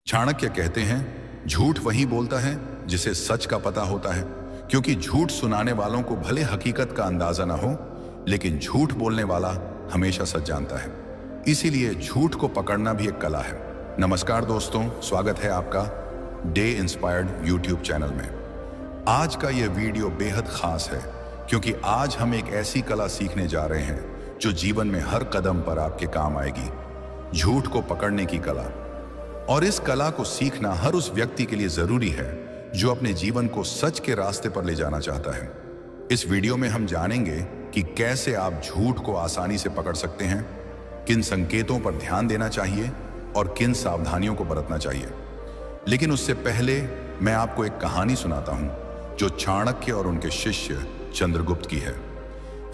चाणक्य कहते हैं, झूठ वही बोलता है जिसे सच का पता होता है, क्योंकि झूठ सुनाने वालों को भले हकीकत का अंदाजा ना हो, लेकिन झूठ बोलने वाला हमेशा सच जानता है। इसीलिए झूठ को पकड़ना भी एक कला है। नमस्कार दोस्तों, स्वागत है आपका डे इंस्पायर्ड यूट्यूब चैनल में। आज का यह वीडियो बेहद खास है, क्योंकि आज हम एक ऐसी कला सीखने जा रहे हैं जो जीवन में हर कदम पर आपके काम आएगी। झूठ को पकड़ने की कला। और इस कला को सीखना हर उस व्यक्ति के लिए जरूरी है जो अपने जीवन को सच के रास्ते पर ले जाना चाहता है। इस वीडियो में हम जानेंगे कि कैसे आप झूठ को आसानी से पकड़ सकते हैं, किन संकेतों पर ध्यान देना चाहिए और किन सावधानियों को बरतना चाहिए। लेकिन उससे पहले मैं आपको एक कहानी सुनाता हूं जो चाणक्य और उनके शिष्य चंद्रगुप्त की है।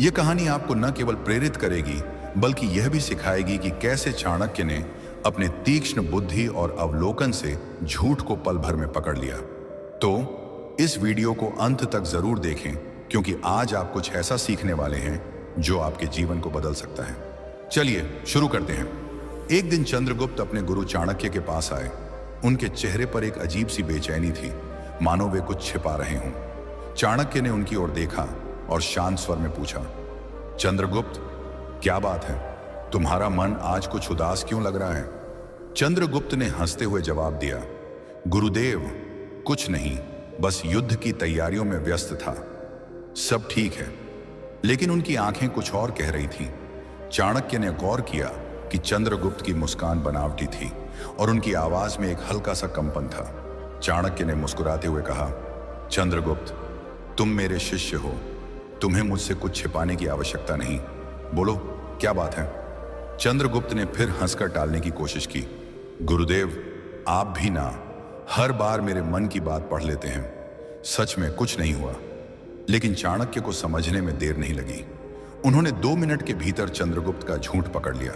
यह कहानी आपको न केवल प्रेरित करेगी बल्कि यह भी सिखाएगी कि कैसे चाणक्य ने अपने तीक्ष्ण बुद्धि और अवलोकन से झूठ को पल भर में पकड़ लिया। तो इस वीडियो को अंत तक जरूर देखें, क्योंकि आज आप कुछ ऐसा सीखने वाले हैं जो आपके जीवन को बदल सकता है। चलिए शुरू करते हैं। एक दिन चंद्रगुप्त अपने गुरु चाणक्य के पास आए। उनके चेहरे पर एक अजीब सी बेचैनी थी, मानो वे कुछ छिपा रहे हों। चाणक्य ने उनकी ओर देखा और शांत स्वर में पूछा, चंद्रगुप्त, क्या बात है? तुम्हारा मन आज कुछ उदास क्यों लग रहा है? चंद्रगुप्त ने हंसते हुए जवाब दिया, गुरुदेव, कुछ नहीं, बस युद्ध की तैयारियों में व्यस्त था। सब ठीक है। लेकिन उनकी आंखें कुछ और कह रही थीं। चाणक्य ने गौर किया कि चंद्रगुप्त की मुस्कान बनावटी थी और उनकी आवाज में एक हल्का सा कंपन था। चाणक्य ने मुस्कुराते हुए कहा, चंद्रगुप्त, तुम मेरे शिष्य हो, तुम्हें मुझसे कुछ छिपाने की आवश्यकता नहीं। बोलो, क्या बात है? चंद्रगुप्त ने फिर हंसकर टालने की कोशिश की। गुरुदेव, आप भी ना हर बार मेरे मन की बात पढ़ लेते हैं। सच में कुछ नहीं हुआ। लेकिन चाणक्य को समझने में देर नहीं लगी। उन्होंने 2 मिनट के भीतर चंद्रगुप्त का झूठ पकड़ लिया।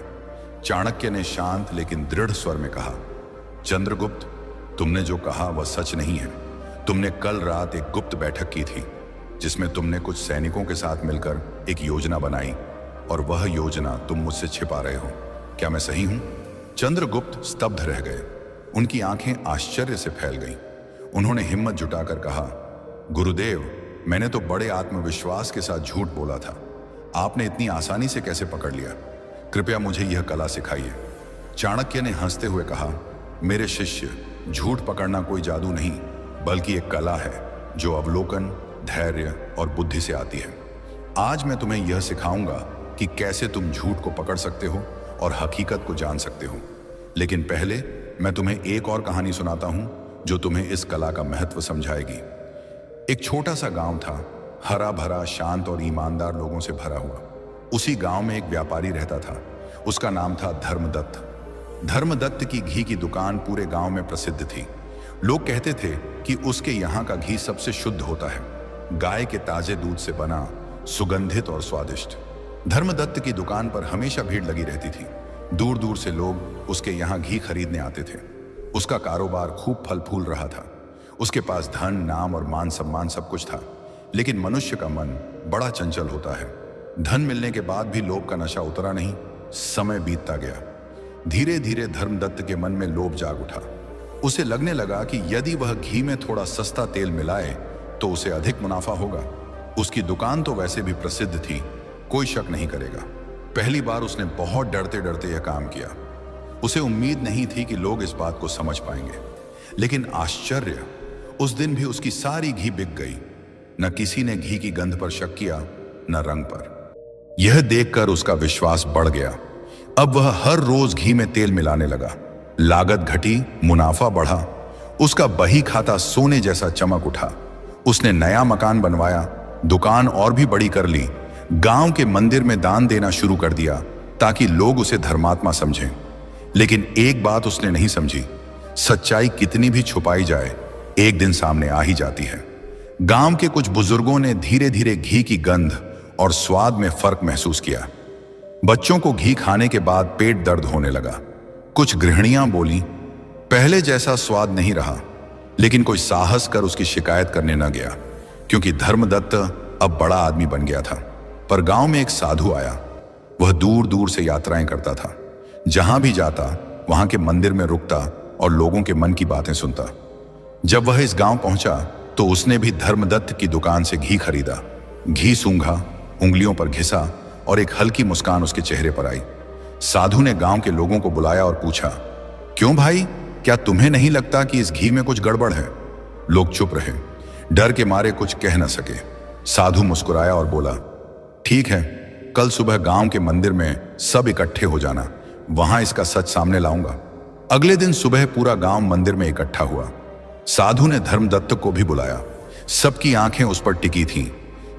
चाणक्य ने शांत लेकिन दृढ़ स्वर में कहा, चंद्रगुप्त, तुमने जो कहा वह सच नहीं है। तुमने कल रात एक गुप्त बैठक की थी जिसमें तुमने कुछ सैनिकों के साथ मिलकर एक योजना बनाई, और वह योजना तुम मुझसे छिपा रहे हो। क्या मैं सही हूं? चंद्रगुप्त स्तब्ध रह गए। उनकी आंखें आश्चर्य से फैल गईं। उन्होंने हिम्मत जुटाकर कहा, गुरुदेव, मैंने तो बड़े आत्मविश्वास के साथ झूठ बोला था। आपने इतनी आसानी से कैसे पकड़ लिया? कृपया मुझे यह कला सिखाइए। चाणक्य ने हंसते हुए कहा, मेरे शिष्य, झूठ पकड़ना कोई जादू नहीं, बल्कि एक कला है जो अवलोकन, धैर्य और बुद्धि से आती है। आज मैं तुम्हें यह सिखाऊंगा कि कैसे तुम झूठ को पकड़ सकते हो और हकीकत को जान सकते हो। लेकिन पहले मैं तुम्हें एक और कहानी सुनाता हूं जो तुम्हें इस कला का महत्व समझाएगी। एक छोटा सा गांव था, हरा भरा, शांत और ईमानदार लोगों से भरा हुआ। उसी गांव में एक व्यापारी रहता था। उसका नाम था धर्मदत्त। धर्मदत्त की घी की दुकान पूरे गांव में प्रसिद्ध थी। लोग कहते थे कि उसके यहाँ का घी सबसे शुद्ध होता है, गाय के ताजे दूध से बना, सुगंधित और स्वादिष्ट। धर्मदत्त की दुकान पर हमेशा भीड़ लगी रहती थी। दूर दूर से लोग उसके यहाँ घी खरीदने आते थे। उसका कारोबार खूब फल फूल रहा था। उसके पास धन, नाम और मान सम्मान सब कुछ था। लेकिन मनुष्य का मन बड़ा चंचल होता है। धन मिलने के बाद भी लोभ का नशा उतरा नहीं। समय बीतता गया। धीरे धीरे धर्मदत्त के मन में लोभ जाग उठा। उसे लगने लगा कि यदि वह घी में थोड़ा सस्ता तेल मिलाए तो उसे अधिक मुनाफा होगा। उसकी दुकान तो वैसे भी प्रसिद्ध थी, कोई शक नहीं करेगा। पहली बार उसने बहुत डरते डरते यह काम किया। उसे उम्मीद नहीं थी कि लोग इस बात को समझ पाएंगे। लेकिन आश्चर्य, उस दिन भी उसकी सारी घी बिक गई। न किसी ने घी की गंध पर शक किया, न रंग पर। यह देखकर उसका विश्वास बढ़ गया। अब वह हर रोज घी में तेल मिलाने लगा। लागत घटी, मुनाफा बढ़ा। उसका बही खाता सोने जैसा चमक उठा। उसने नया मकान बनवाया, दुकान और भी बड़ी कर ली, गांव के मंदिर में दान देना शुरू कर दिया ताकि लोग उसे धर्मात्मा समझें। लेकिन एक बात उसने नहीं समझी, सच्चाई कितनी भी छुपाई जाए एक दिन सामने आ ही जाती है। गांव के कुछ बुजुर्गों ने धीरे धीरे घी की गंध और स्वाद में फर्क महसूस किया। बच्चों को घी खाने के बाद पेट दर्द होने लगा। कुछ गृहिणियां बोली, पहले जैसा स्वाद नहीं रहा। लेकिन कोई साहस कर उसकी शिकायत करने न गया, क्योंकि धर्मदत्त अब बड़ा आदमी बन गया था। पर गांव में एक साधु आया। वह दूर दूर से यात्राएं करता था। जहां भी जाता वहां के मंदिर में रुकता और लोगों के मन की बातें सुनता। जब वह इस गांव पहुंचा तो उसने भी धर्मदत्त की दुकान से घी खरीदा। घी सूंघा, उंगलियों पर घिसा और एक हल्की मुस्कान उसके चेहरे पर आई। साधु ने गांव के लोगों को बुलाया और पूछा, क्यों भाई, क्या तुम्हें नहीं लगता कि इस घी में कुछ गड़बड़ है? लोग चुप रहे, डर के मारे कुछ कह न सके। साधु मुस्कुराया और बोला, ठीक है, कल सुबह गांव के मंदिर में सब इकट्ठे हो जाना, वहां इसका सच सामने लाऊंगा। अगले दिन सुबह पूरा गांव मंदिर में इकट्ठा हुआ। साधु ने धर्मदत्त को भी बुलाया। सबकी आंखें उस पर टिकी थीं।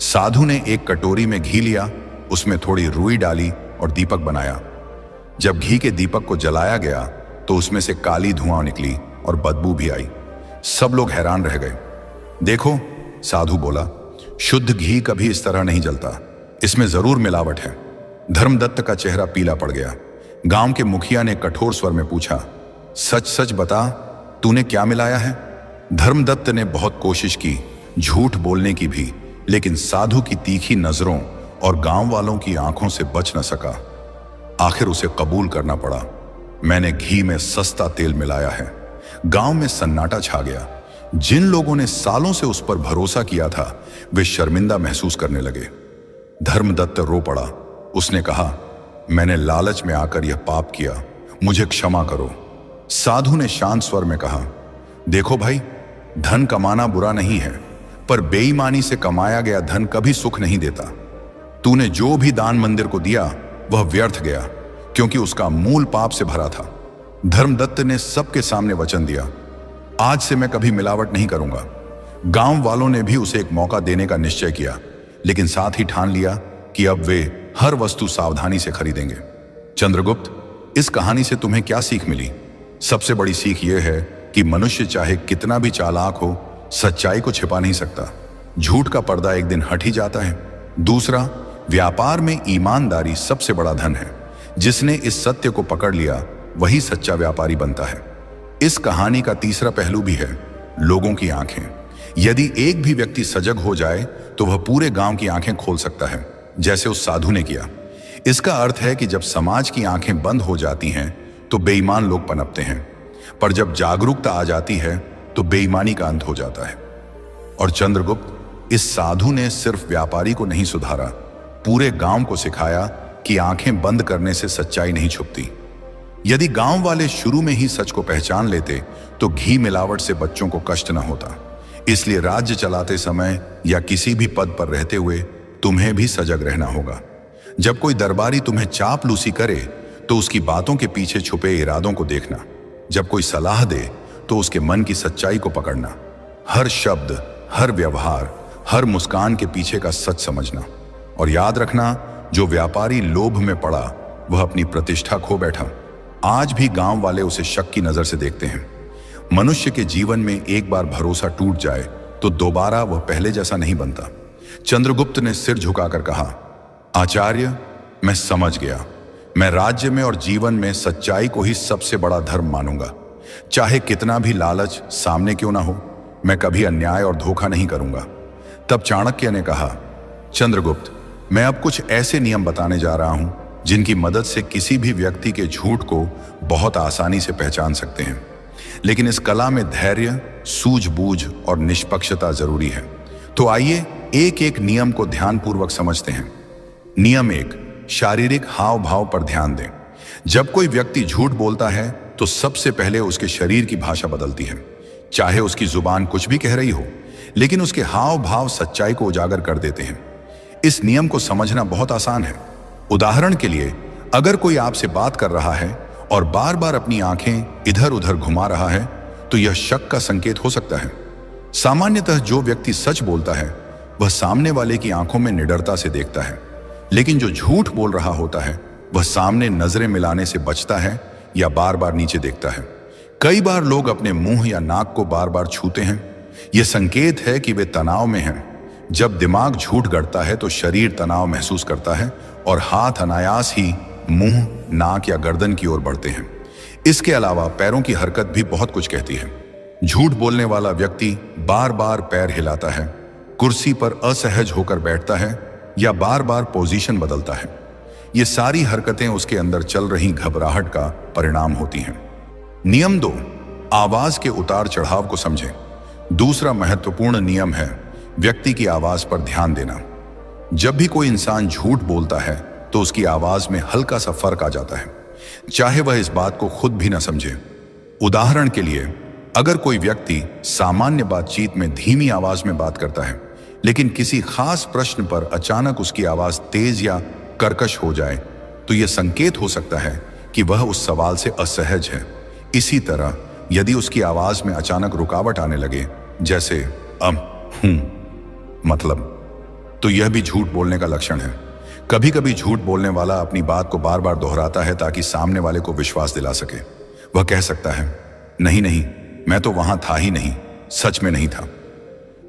साधु ने एक कटोरी में घी लिया, उसमें थोड़ी रुई डाली और दीपक बनाया। जब घी के दीपक को जलाया गया तो उसमें से काली धुआं निकली और बदबू भी आई। सब लोग हैरान रह गए। देखो, साधु बोला, शुद्ध घी कभी इस तरह नहीं जलता, इसमें जरूर मिलावट है। धर्मदत्त का चेहरा पीला पड़ गया। गांव के मुखिया ने कठोर स्वर में पूछा, सच सच बता, तूने क्या मिलाया है? धर्मदत्त ने बहुत कोशिश की झूठ बोलने की भी, लेकिन साधु की तीखी नजरों और गांव वालों की आंखों से बच न सका। आखिर उसे कबूल करना पड़ा, मैंने घी में सस्ता तेल मिलाया है। गांव में सन्नाटा छा गया। जिन लोगों ने सालों से उस पर भरोसा किया था वे शर्मिंदा महसूस करने लगे। धर्मदत्त रो पड़ा। उसने कहा, मैंने लालच में आकर यह पाप किया, मुझे क्षमा करो। साधु ने शांत स्वर में कहा, देखो भाई, धन कमाना बुरा नहीं है, पर बेईमानी से कमाया गया धन कभी सुख नहीं देता। तूने जो भी दान मंदिर को दिया वह व्यर्थ गया, क्योंकि उसका मूल पाप से भरा था। धर्मदत्त ने सबके सामने वचन दिया, आज से मैं कभी मिलावट नहीं करूंगा। गांव वालों ने भी उसे एक मौका देने का निश्चय किया, लेकिन साथ ही ठान लिया कि अब वे हर वस्तु सावधानी से खरीदेंगे। चंद्रगुप्त, इस कहानी से तुम्हें क्या सीख मिली? सबसे बड़ी सीख यह है कि मनुष्य चाहे कितना भी चालाक हो, सच्चाई को छिपा नहीं सकता। झूठ का पर्दा एक दिन हट ही जाता है। दूसरा, व्यापार में ईमानदारी सबसे बड़ा धन है। जिसने इस सत्य को पकड़ लिया वही सच्चा व्यापारी बनता है। इस कहानी का तीसरा पहलू भी है, लोगों की आंखें। यदि एक भी व्यक्ति सजग हो जाए तो वह पूरे गांव की आंखें खोल सकता है, जैसे उस साधु ने किया। इसका अर्थ है कि जब समाज की आंखें बंद हो जाती हैं तो बेईमान लोग पनपते हैं, पर जब जागरूकता आ जाती है तो बेईमानी का अंत हो जाता है। और चंद्रगुप्त, इस साधु ने सिर्फ व्यापारी को नहीं सुधारा, पूरे गांव को सिखाया कि आंखें बंद करने से सच्चाई नहीं छुपती। यदि गांव वाले शुरू में ही सच को पहचान लेते तो घी मिलावट से बच्चों को कष्ट न होता। इसलिए राज्य चलाते समय या किसी भी पद पर रहते हुए तुम्हें भी सजग रहना होगा। जब कोई दरबारी तुम्हें चापलूसी करे तो उसकी बातों के पीछे छुपे इरादों को देखना। जब कोई सलाह दे तो उसके मन की सच्चाई को पकड़ना। हर शब्द, हर व्यवहार, हर मुस्कान के पीछे का सच समझना। और याद रखना, जो व्यापारी लोभ में पड़ा वह अपनी प्रतिष्ठा खो बैठा। आज भी गांव वाले उसे शक की नजर से देखते हैं। मनुष्य के जीवन में एक बार भरोसा टूट जाए तो दोबारा वह पहले जैसा नहीं बनता। चंद्रगुप्त ने सिर झुकाकर कहा, आचार्य, मैं समझ गया। मैं राज्य में और जीवन में सच्चाई को ही सबसे बड़ा धर्म मानूंगा। चाहे कितना भी लालच सामने क्यों ना हो, मैं कभी अन्याय और धोखा नहीं करूंगा। तब चाणक्य ने कहा, चंद्रगुप्त, मैं अब कुछ ऐसे नियम बताने जा रहा हूं जिनकी मदद से किसी भी व्यक्ति के झूठ को बहुत आसानी से पहचान सकते हैं। लेकिन इस कला में धैर्य, सूझबूझ और निष्पक्षता जरूरी है। तो आइए एक एक नियम को ध्यानपूर्वक समझते हैं। नियम 1, शारीरिक हाव भाव पर ध्यान दें। जब कोई व्यक्ति झूठ बोलता है तो सबसे पहले उसके शरीर की भाषा बदलती है। चाहे उसकी जुबान कुछ भी कह रही हो, लेकिन उसके हाव भाव सच्चाई को उजागर कर देते हैं। इस नियम को समझना बहुत आसान है। उदाहरण के लिए, अगर कोई आपसे बात कर रहा है और बार बार अपनी आंखें इधर उधर घुमा रहा है तो यह शक का संकेत हो सकता है। सामान्यतः जो व्यक्ति सच बोलता है वह सामने वाले की आंखों में निडरता से देखता है, लेकिन जो झूठ बोल रहा होता है वह सामने नजरें मिलाने से बचता है या बार बार नीचे देखता है। कई बार लोग अपने मुंह या नाक को बार बार छूते हैं। यह संकेत है कि वे तनाव में हैं। जब दिमाग झूठ गढ़ता है तो शरीर तनाव महसूस करता है और हाथ अनायास ही मुंह, नाक या गर्दन की ओर बढ़ते हैं। इसके अलावा पैरों की हरकत भी बहुत कुछ कहती है। झूठ बोलने वाला व्यक्ति बार बार पैर हिलाता है, कुर्सी पर असहज होकर बैठता है या बार बार पोजीशन बदलता है। ये सारी हरकतें उसके अंदर चल रही घबराहट का परिणाम होती हैं। नियम 2, आवाज के उतार चढ़ाव को समझें। दूसरा महत्वपूर्ण नियम है व्यक्ति की आवाज पर ध्यान देना। जब भी कोई इंसान झूठ बोलता है तो उसकी आवाज में हल्का सा फर्क आ जाता है, चाहे वह इस बात को खुद भी ना समझे। उदाहरण के लिए, अगर कोई व्यक्ति सामान्य बातचीत में धीमी आवाज में बात करता है, लेकिन किसी खास प्रश्न पर अचानक उसकी आवाज तेज या कर्कश हो जाए, तो यह संकेत हो सकता है कि वह उस सवाल से असहज है। इसी तरह यदि उसकी आवाज में अचानक रुकावट आने लगे, जैसे मतलब, तो यह भी झूठ बोलने का लक्षण है। कभी कभी झूठ बोलने वाला अपनी बात को बार बार दोहराता है ताकि सामने वाले को विश्वास दिला सके। वह कह सकता है, नहीं नहीं, मैं तो वहां था ही नहीं, सच में नहीं था।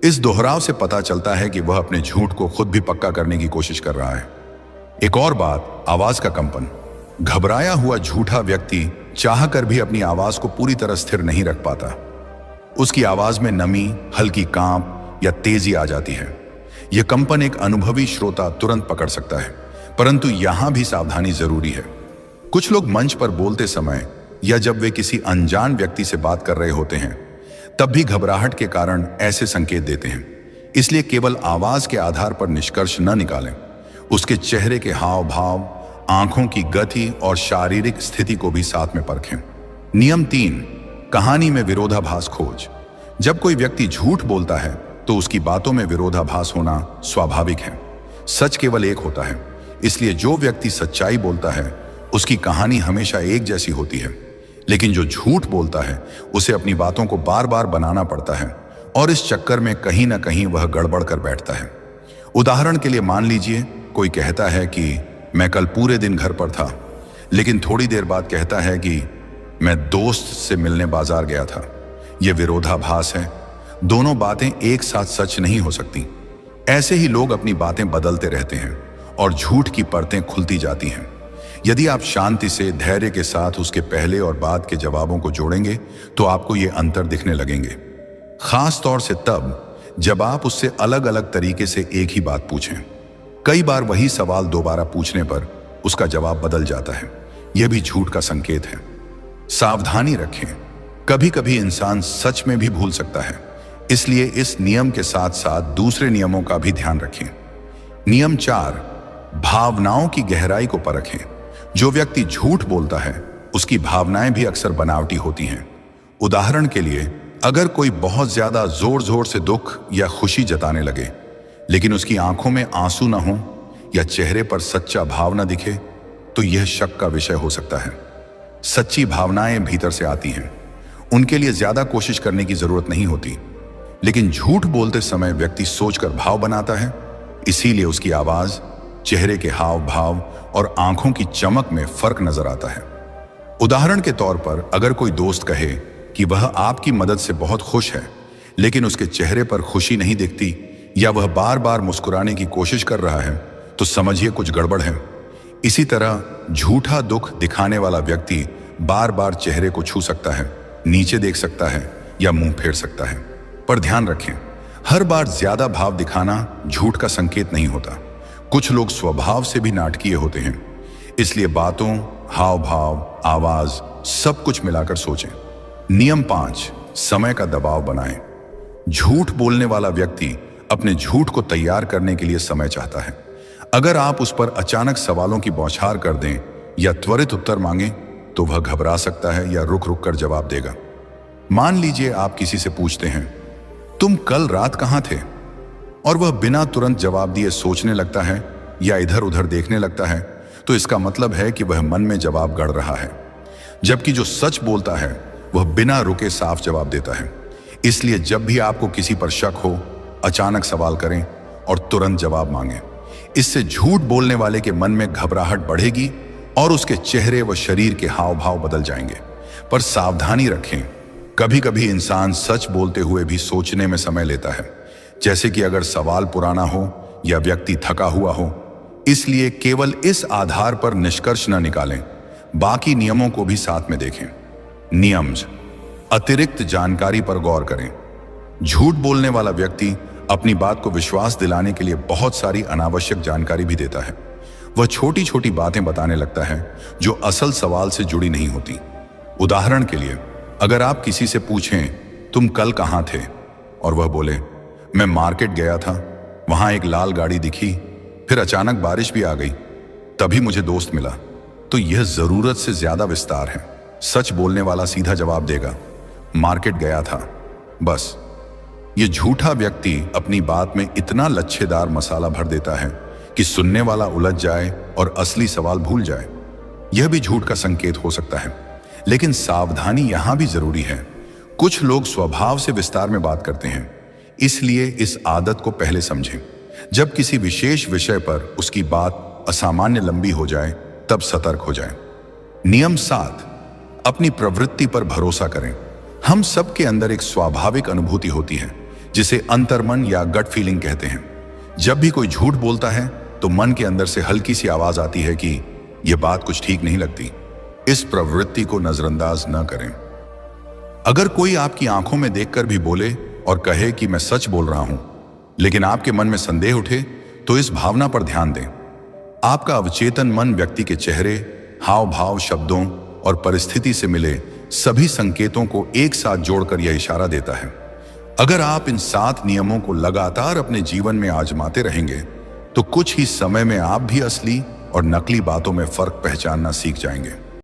इस दोहराव से पता चलता है कि वह अपने झूठ को खुद भी पक्का करने की कोशिश कर रहा है। एक और बात, आवाज का कंपन। घबराया हुआ झूठा व्यक्ति चाहकर भी अपनी आवाज को पूरी तरह स्थिर नहीं रख पाता। उसकी आवाज में नमी, हल्की कांप या तेजी आ जाती है। यह कंपन एक अनुभवी श्रोता तुरंत पकड़ सकता है, परंतु यहां भी सावधानी जरूरी है। कुछ लोग मंच पर बोलते समय या जब वे किसी अनजान व्यक्ति से बात कर रहे होते हैं, तब भी घबराहट के कारण ऐसे संकेत देते हैं। इसलिए केवल आवाज के आधार पर निष्कर्ष न निकालें। उसके चेहरे के हाव भाव, आंखों की गति और शारीरिक स्थिति को भी साथ में परखें। नियम 3, कहानी में विरोधाभास खोज। जब कोई व्यक्ति झूठ बोलता है तो उसकी बातों में विरोधाभास होना स्वाभाविक है। सच केवल एक होता है, इसलिए जो व्यक्ति सच्चाई बोलता है उसकी कहानी हमेशा एक जैसी होती है, लेकिन जो झूठ बोलता है उसे अपनी बातों को बार बार बनाना पड़ता है और इस चक्कर में कहीं ना कहीं वह गड़बड़ कर बैठता है। उदाहरण के लिए मान लीजिए कोई कहता है कि मैं कल पूरे दिन घर पर था, लेकिन थोड़ी देर बाद कहता है कि मैं दोस्त से मिलने बाजार गया था। यह विरोधाभास है। दोनों बातें एक साथ सच नहीं हो सकती। ऐसे ही लोग अपनी बातें बदलते रहते हैं और झूठ की परतें खुलती जाती हैं। यदि आप शांति से, धैर्य के साथ उसके पहले और बाद के जवाबों को जोड़ेंगे तो आपको ये अंतर दिखने लगेंगे। खास तौर से तब जब आप उससे अलग अलग तरीके से एक ही बात पूछें। कई बार वही सवाल दोबारा पूछने पर उसका जवाब बदल जाता है। यह भी झूठ का संकेत है। सावधानी रखें, कभी कभी इंसान सच में भी भूल सकता है, इसलिए इस नियम के साथ साथ दूसरे नियमों का भी ध्यान रखें। नियम 4, भावनाओं की गहराई को परखें। जो व्यक्ति झूठ बोलता है उसकी भावनाएं भी अक्सर बनावटी होती हैं। उदाहरण के लिए, अगर कोई बहुत ज्यादा जोर जोर से दुख या खुशी जताने लगे, लेकिन उसकी आंखों में आंसू न हो या चेहरे पर सच्चा भाव न दिखे, तो यह शक का विषय हो सकता है। सच्ची भावनाएं भीतर से आती हैं, उनके लिए ज्यादा कोशिश करने की जरूरत नहीं होती, लेकिन झूठ बोलते समय व्यक्ति सोचकर भाव बनाता है, इसीलिए उसकी आवाज, चेहरे के हाव भाव और आंखों की चमक में फर्क नजर आता है। उदाहरण के तौर पर, अगर कोई दोस्त कहे कि वह आपकी मदद से बहुत खुश है, लेकिन उसके चेहरे पर खुशी नहीं दिखती या वह बार बार मुस्कुराने की कोशिश कर रहा है, तो समझिए कुछ गड़बड़ है। इसी तरह झूठा दुख दिखाने वाला व्यक्ति बार बार चेहरे को छू सकता है, नीचे देख सकता है या मुंह फेर सकता है। पर ध्यान रखें, हर बार ज्यादा भाव दिखाना झूठ का संकेत नहीं होता। कुछ लोग स्वभाव से भी नाटकीय होते हैं, इसलिए बातों, हाव भाव, आवाज सब कुछ मिलाकर सोचें। नियम 5, समय का दबाव बनाएं। झूठ बोलने वाला व्यक्ति अपने झूठ को तैयार करने के लिए समय चाहता है। अगर आप उस पर अचानक सवालों की बौछार कर दें या त्वरित उत्तर मांगें, तो वह घबरा सकता है या रुक रुक कर जवाब देगा। मान लीजिए आप किसी से पूछते हैं, तुम कल रात कहां थे, और वह बिना तुरंत जवाब दिए सोचने लगता है या इधर उधर देखने लगता है, तो इसका मतलब है कि वह मन में जवाब गढ़ रहा है। जबकि जो सच बोलता है वह बिना रुके साफ जवाब देता है। इसलिए जब भी आपको किसी पर शक हो, अचानक सवाल करें और तुरंत जवाब मांगें। इससे झूठ बोलने वाले के मन में घबराहट बढ़ेगी और उसके चेहरे व शरीर के हाव भाव बदल जाएंगे। पर सावधानी रखें, कभी कभी इंसान सच बोलते हुए भी सोचने में समय लेता है, जैसे कि अगर सवाल पुराना हो या व्यक्ति थका हुआ हो। इसलिए केवल इस आधार पर निष्कर्ष न निकालें, बाकी नियमों को भी साथ में देखें। नियम, अतिरिक्त जानकारी पर गौर करें। झूठ बोलने वाला व्यक्ति अपनी बात को विश्वास दिलाने के लिए बहुत सारी अनावश्यक जानकारी भी देता है। वह छोटी छोटी बातें बताने लगता है जो असल सवाल से जुड़ी नहीं होती। उदाहरण के लिए, अगर आप किसी से पूछें तुम कल कहाँ थे और वह बोले मैं मार्केट गया था, वहां एक लाल गाड़ी दिखी, फिर अचानक बारिश भी आ गई, तभी मुझे दोस्त मिला, तो यह जरूरत से ज्यादा विस्तार है। सच बोलने वाला सीधा जवाब देगा मार्केट गया था, बस। यह झूठा व्यक्ति अपनी बात में इतना लच्छेदार मसाला भर देता है कि सुनने वाला उलझ जाए और असली सवाल भूल जाए। यह भी झूठ का संकेत हो सकता है, लेकिन सावधानी यहां भी जरूरी है। कुछ लोग स्वभाव से विस्तार में बात करते हैं, इसलिए इस आदत को पहले समझें। जब किसी विशेष विषय पर उसकी बात असामान्य लंबी हो जाए तब सतर्क हो जाएं। नियम 7, अपनी प्रवृत्ति पर भरोसा करें। हम सबके अंदर एक स्वाभाविक अनुभूति होती है जिसे अंतर्मन या गट फीलिंग कहते हैं। जब भी कोई झूठ बोलता है तो मन के अंदर से हल्की सी आवाज आती है कि यह बात कुछ ठीक नहीं लगती। इस प्रवृत्ति को नजरअंदाज न करें। अगर कोई आपकी आंखों में देखकर भी बोले और कहे कि मैं सच बोल रहा हूं, लेकिन आपके मन में संदेह उठे, तो इस भावना पर ध्यान दें। आपका अवचेतन मन व्यक्ति के चेहरे, हाव भाव, शब्दों और परिस्थिति से मिले सभी संकेतों को एक साथ जोड़कर यह इशारा देता है। अगर आप इन 7 नियमों को लगातार अपने जीवन में आजमाते रहेंगे तो कुछ ही समय में आप भी असली और नकली बातों में फर्क पहचानना सीख जाएंगे।